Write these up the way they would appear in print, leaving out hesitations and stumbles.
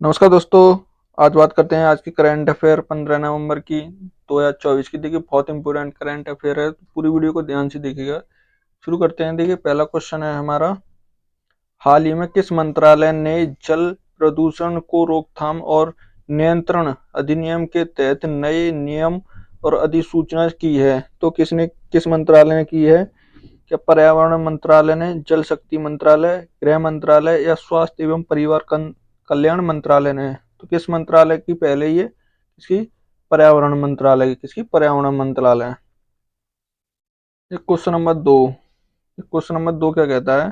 नमस्कार दोस्तों। आज बात करते हैं आज की करंट अफेयर 15 नवंबर की 2024 की। देखिए बहुत इंपॉर्टेंट करंट अफेयर है, तो पूरी वीडियो को ध्यान से देखिएगा। शुरू करते हैं। देखिए पहला क्वेश्चन है हमारा, हाल ही में किस मंत्रालय ने जल प्रदूषण को रोकथाम और नियंत्रण अधिनियम के तहत नए नियम और अधिसूचना की है? तो किस मंत्रालय ने की है? क्या पर्यावरण मंत्रालय ने, जल शक्ति मंत्रालय, गृह मंत्रालय या स्वास्थ्य एवं परिवार कल्याण मंत्रालय ने? तो किस मंत्रालय की पहले ये? किसकी? पर्यावरण मंत्रालय की। किसकी? पर्यावरण मंत्रालय। क्वेश्चन नंबर दो। क्वेश्चन नंबर दो क्या कहता है,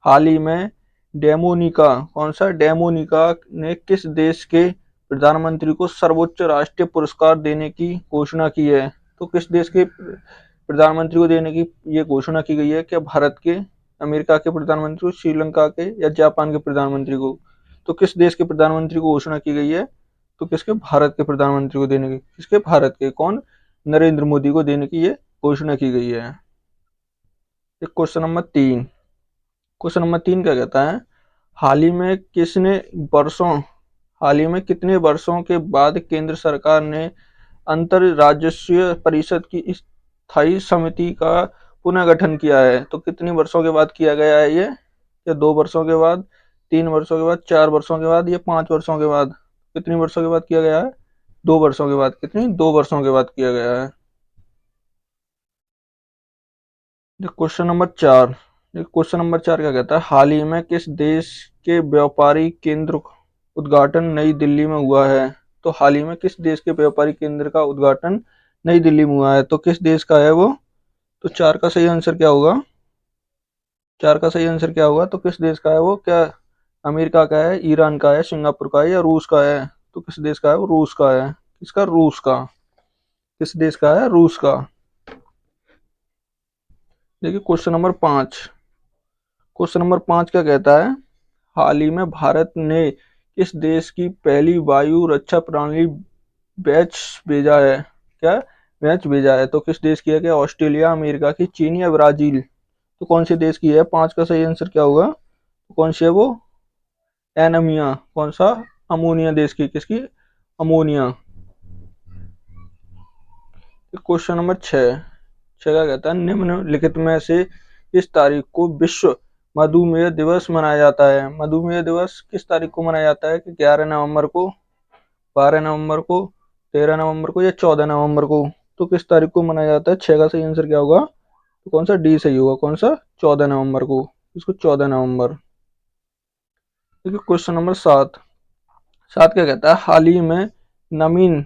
हाल ही में डेमोनिका, कौन सा? डेमोनिका ने किस देश के प्रधानमंत्री को सर्वोच्च राष्ट्रीय पुरस्कार देने की घोषणा की है? तो किस देश के प्रधानमंत्री को देने की ये घोषणा की गई है? क्या भारत के, अमेरिका के प्रधानमंत्री को, श्रीलंका के या जापान के प्रधानमंत्री को? तो किस देश के प्रधानमंत्री को घोषणा की गई है? तो किसके? भारत के प्रधानमंत्री को देने की। किसके? भारत के। कौन? नरेंद्र मोदी को देने की ये घोषणा की गई है। क्वेश्चन नंबर तीन। क्वेश्चन नंबर तीन क्या कहता है, हाल ही में किसने वर्षों हाल ही में कितने वर्षों के बाद केंद्र सरकार ने अंतर्राज्यीय परिषद की स्थायी समिति का पुनर्गठन किया है? तो कितने वर्षों के बाद किया गया है ये? या 2 वर्षों के बाद, 3 वर्षों के बाद, 4 वर्षों के बाद या 5 वर्षों के बाद? कितने वर्षों के बाद किया गया है? 2 वर्षों के बाद। कितनी? 2 वर्षों के बाद किया गया है। क्वेश्चन नंबर चार। क्वेश्चन नंबर चार क्या कहता है, हाल ही में किस देश के व्यापारी केंद्र उद्घाटन नई दिल्ली में हुआ है? तो हाल ही में किस देश के व्यापारी केंद्र का उद्घाटन नई दिल्ली में हुआ है? तो किस देश का है वो? तो चार का सही आंसर क्या होगा? चार का सही आंसर क्या होगा? तो किस देश का है वो? क्या अमेरिका का है, ईरान का है, सिंगापुर का है या रूस का है? तो किस देश का है वो? रूस का है। किसका? रूस का। किस देश का है? रूस का। देखिए क्वेश्चन नंबर पांच। क्वेश्चन नंबर पांच क्या कहता है, हाल ही में भारत ने किस देश की पहली वायु रक्षा प्रणाली बैच भेजा है? क्या? बैच भेजा है। तो किस देश की है? क्या ऑस्ट्रेलिया, अमेरिका की, चीन या ब्राजील? तो कौन से देश की है? पांच का सही आंसर क्या होगा? तो कौन सी है वो? एनमिया। कौन सा? अमोनिया देश की। किसकी? अमोनिया। क्वेश्चन नंबर छह। छह क्या कहता है, निम्नलिखित में से किस तारीख को विश्व मधुमेह दिवस मनाया जाता है? मधुमेह दिवस किस तारीख को मनाया जाता है? कि 11 नवंबर को, 12 नवंबर को, 13 नवंबर को या 14 नवंबर को? तो किस तारीख को मनाया जाता है? छह का सही आंसर क्या होगा? तो कौन सा? डी सही होगा। कौन सा? 14 नवंबर को। इसको 14 नवंबर। देखिए क्वेश्चन नंबर सात। सात क्या कहता है, हाल ही में नवीन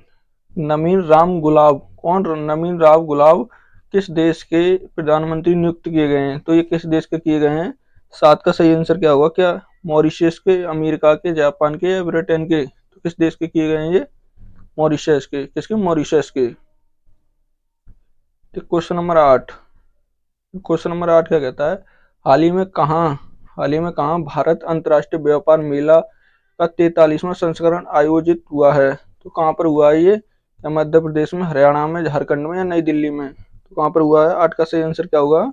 नवीन राम गुलाब, कौन? नवीन राम गुलाब किस देश के प्रधानमंत्री नियुक्त किए गए हैं? तो ये किस देश के किए गए हैं? सात का सही आंसर क्या होगा? क्या मॉरिशस के, अमेरिका के, जापान के या ब्रिटेन के? तो किस देश के किए गए हैं ये? मॉरिशस के। किसके? मॉरिशस के। क्वेश्चन नंबर आठ। क्वेश्चन नंबर आठ क्या कहता है, हाल ही में कहाँ हाल ही में कहाँ भारत अंतर्राष्ट्रीय व्यापार मेला का 43वां संस्करण आयोजित हुआ है? तो कहाँ पर हुआ है ये? या मध्य प्रदेश में, हरियाणा में, झारखंड में या नई दिल्ली में? तो कहाँ पर हुआ है? आठ का सही आंसर क्या होगा?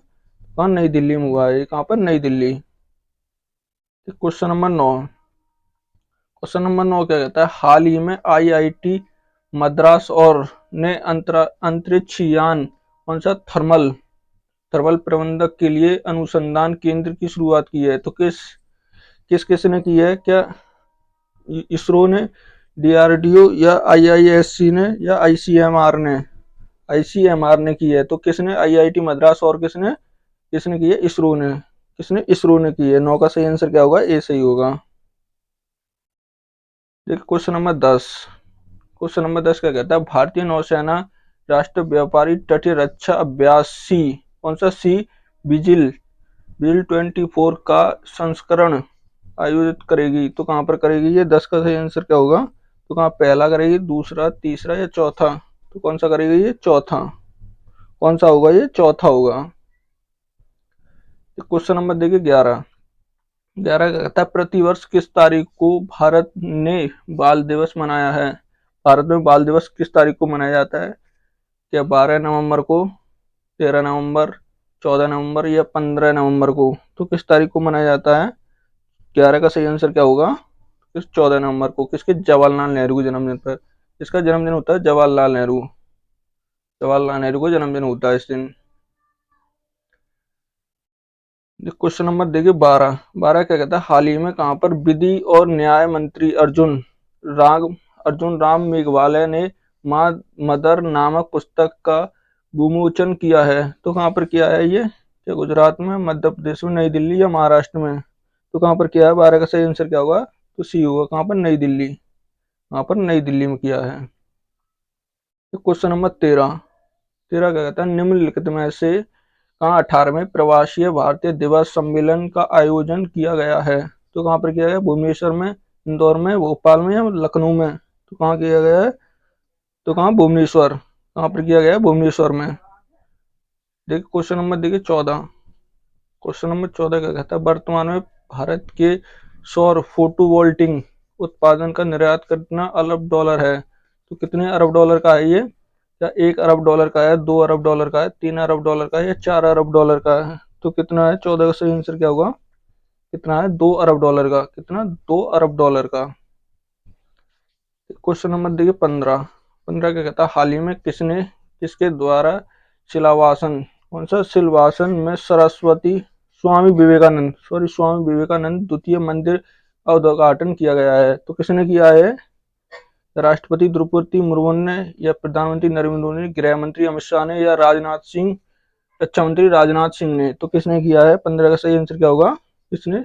कहाँ? नई दिल्ली में हुआ है। कहाँ पर? नई दिल्ली। क्वेश्चन नंबर नौ। क्वेश्चन नंबर नौ क्या कहता है, हाल ही में आईआईटी मद्रास और ने अंतरिक्ष यान, कौन सा? थर्मल थर्मल प्रबंधक के लिए अनुसंधान केंद्र की शुरुआत की है? तो किस किस किस ने की है? क्या इसरो ने, डीआरडीओ या आईआईएससी ने या आईसीएमआर ने? आईसीएमआर ने की है। तो किसने? आईआईटी मद्रास और किसने किसने की है? इसरो ने। किसने? इसरो ने की है। नौ का सही आंसर क्या होगा? ए सही होगा। देखिए क्वेश्चन नंबर 10। क्वेश्चन नंबर 10 क्या कहता है, भारतीय नौसेना राष्ट्रीय व्यापारी तटीय रक्षा अभ्यास सी, कौन सा? सी विजिल विजिल 24 का संस्करण आयोजित करेगी? तो कहाँ पर करेगी ये? 10 का सही आंसर क्या होगा? तो कहाँ? पहला करेगी, दूसरा, तीसरा या चौथा? तो कौन सा करेगी ये? चौथा। कौन सा होगा ये? चौथा होगा। क्वेश्चन नंबर देखिए 11। 11 का कहता है, प्रतिवर्ष किस तारीख को भारत ने बाल दिवस मनाया है? भारत में बाल दिवस किस तारीख को मनाया जाता है? क्या 12 नवंबर को, 13 नवंबर, 14 नवंबर या 15 नवंबर को? तो किस तारीख को मनाया जाता है? 11 का सही आंसर क्या होगा? इस 14 नवंबर को किसके, जवाहरलाल नेहरू के जन्मदिन पर। इसका जन्मदिन होता है जवाहरलाल नेहरू, जवाहरलाल नेहरू को जन्मदिन होता है इस दिन। क्वेश्चन नंबर देखिए 12। 12 क्या कहता है, हाल ही में कहां पर विधि और न्याय मंत्री अर्जुन राम मेघवाल ने मां मदर नामक पुस्तक का विमोचन किया है। तो कहां पर किया है ये, क्या गुजरात में, मध्य प्रदेश में, नई दिल्ली या महाराष्ट्र में। तो कहां पर किया है, 12 का सही आंसर क्या होगा, तो सी होगा, कहां पर, नई दिल्ली, कहां पर, नई दिल्ली में किया है। Question number 13। 13 क्या कहता है, निम्नलिखित में से कहाँ 18वें प्रवासीय भारतीय दिवस सम्मेलन का आयोजन किया गया है। तो कहाँ पर किया गया, भुवनेश्वर में, इंदौर में, भोपाल में या लखनऊ में। तो कहाँ किया गया है, तो कहाँ, भुवनेश्वर, कहाँ पर किया गया है, भुवनेश्वर में। देखिए क्वेश्चन नंबर देखिए 14। क्वेश्चन नंबर 14 क्या कहता है, वर्तमान में भारत के सौर फोटोवोल्टिक उत्पादन का निर्यात कितना अरब डॉलर है। तो कितने अरब डॉलर का है ये, क्या 1 अरब डॉलर का है, 2 अरब डॉलर का है, 3 अरब डॉलर का है या 4 अरब डॉलर का है। तो कितना है, 14 का सही आंसर क्या होगा, कितना है, 2 अरब डॉलर का, कितना, 2 अरब डॉलर का। क्वेश्चन नंबर देखिए 15। 15 क्या कहता है, हाल ही में किसके द्वारा शिलावासन, कौन सा, सिलवासन में स्वामी विवेकानंद द्वितीय मंदिर का उद्घाटन किया गया है। तो किसने किया है, राष्ट्रपति द्रौपदी मुर्मू ने या प्रधानमंत्री नरेंद्र मोदी ने, गृह मंत्री अमित शाह ने या रक्षा मंत्री राजनाथ सिंह ने। तो किसने किया है, 15 का सही आंसर क्या होगा, किसने,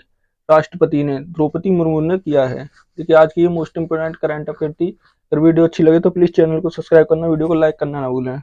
राष्ट्रपति ने, द्रौपदी मुर्मू ने किया है। देखिए आज की ये मोस्ट इंपोर्टेंट करंट अफेयर थी। अगर वीडियो अच्छी लगे तो प्लीज चैनल को सब्सक्राइब करना, वीडियो को लाइक करना ना भूलें।